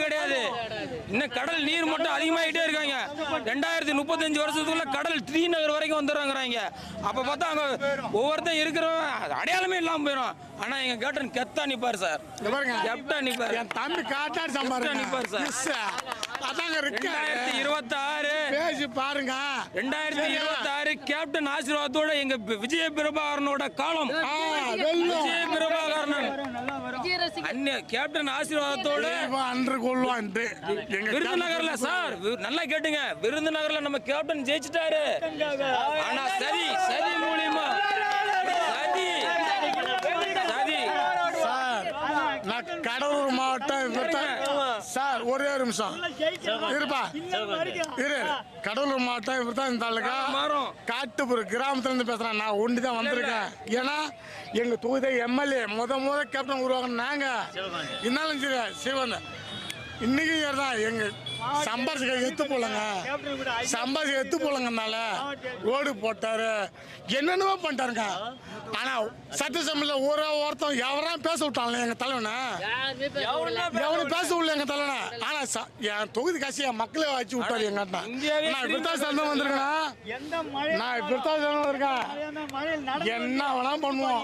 கிடையாது. இன்னும் கடல் நீர் மட்டும் அதிகமாகிட்டே இருக்காங்க. 2035 வருஷத்துக்குள்ள கடல் ஸ்ரீநகர் வரைக்கும் வந்துடுறாங்கிறாங்க. அப்ப பார்த்தா அங்க ஒவ்வொருத்தரும் இருக்கிறவன் அடையாளமே இல்லாம போயிடும். ஆனா எங்க கேப்டன் கெத்தா நிப்பாரு சார். கேப்டன் நிப்பாரு. என் தம்பி காட்டாடி சம்பாரு நிப்பாரு சார். அதாங்க 2026 பேசி பாருங்க. 2026 கேப்டன் ஆசீர்வாதத்தோட எங்க விஜய பிரபாகரனோட காலம். விஜய பிரபாகரன் கேப்டன் ஆசீர்வாதத்தோட அன்று கொள்வான். விருதுநகர்ல சார் நல்லா கேட்டுங்க, விருதுநகர்ல நம்ம கேப்டன் ஜெயிச்சிட்டாரு. ஆனா சதி மூலியமா நான் கடலூர் மாவட்டம் சார் ஒரே நிமிஷம் இருப்பா இரு. கடலூர் மாவட்டம் இவர்தான் இந்த தாலுக்கா காட்டுப்புற கிராமத்துல இருந்து பேசுறேன். நான் ஒண்டிதான் வந்திருக்கேன். ஏன்னா எங்க தொகுதி எம்எல்ஏ முத கேப்டன் உருவாக்கணும் நாங்க. இருந்தாலும் சரி சிவன் இன்னைக்கு தான் எங்க சம்பாரிச்சு எத்து போலங்கனால ரோடு போட்டாரு, என்னென்னவோ பண்ணிட்டாருங்க. ஆனா சட்டசபையில ஒருத்தன் எவரான் பேச விட்டாங்க எங்க தலைவனை. எவனும் பேச விடல எங்க தலைவனை. ஆனா என் தொகுதி காசி என் மக்களே வச்சு விட்டாரு. எங்க நான் இப்படித்தான் சந்தம் வந்திருக்கேன். நான் இப்படித்தான் சந்தம் இருக்கேன். என்ன வேணா பண்ணுவோம்.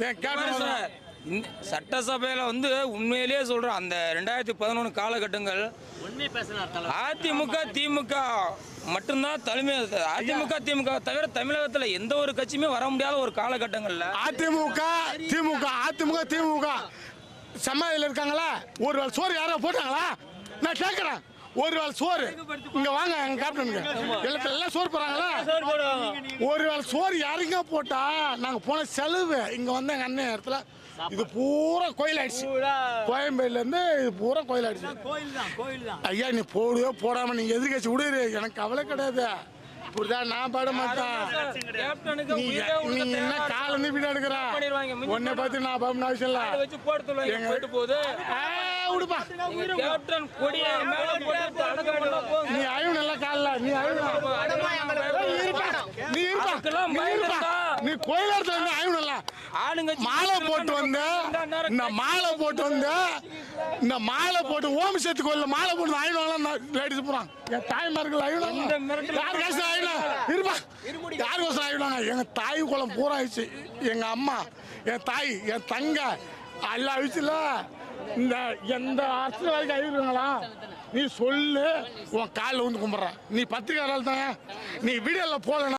என் கேப்டன் சட்டசபையில உண்மையிலேயே சொல்றேன். அந்த 2011 காலகட்டங்கள் அதிமுக திமுக மட்டும்தான் தலைமை. அதிமுக திமுக தவிர தமிழகத்துல எந்த ஒரு கட்சியுமே வர முடியாத ஒரு காலகட்டங்கள்ல அதிமுக திமுக சமாதியில் இருக்காங்களா? ஒரு வேளை சோறு யாரோ போட்டாங்களா? நான் கேட்கறேன். ஒரு வேளை சோறு இங்க வாங்க எங்க கேப்டனுக்கு எல்லாம் சோறு போறாங்களா? ஒரு வேளை சோறு யாருங்க போட்டா நாங்க போன செலவு இங்க வந்த எங்க அண்ணன் இடத்துல இது பூரா கோயில் ஆயிடுச்சு. கோயம்பேடுல இருந்து இது பூரா கோயில் ஆயிடுச்சு. ஐயா நீ போடுவோ போடாம நீங்க எதிர்கட்சி விடுரு, எனக்கு கவலை கிடையாது. இப்படிதான் நான் பாட மாட்டேன். நீ என்ன கால இருந்து வீடு எடுக்கிற உன்னை பத்தி நான் பாப்பன அவசியம் இல்ல. நீ அழிவு நல்லா கால நீ நீ கோயில் இடத்துல இருந்து அழிவு நல்லா மாலை போட்டு வந்த இந்த மாலை போட்டு ஓம் சேர்த்து கோயில மாலை போட்டு அழிவு லேடிஸ் போறான். என் தாய்மார்கள் அழிவு இருப்பா யாருக்கோசம் ஆயிடுவாங்க. எங்க தாய் குளம் பூரா ஆயிடுச்சு. எங்க அம்மா என் தாய் என் தங்க எல்லாம் ஆயிடுச்சுல. இந்த எந்த அரசியல் வரைக்கும் ஆயிடுவாங்களா? நீ சொல்லு, உன் காலில் வந்து கும்பிட்றேன். நீ பத்திரிகையாளர் தானே, நீ வீடியோல போடணும்.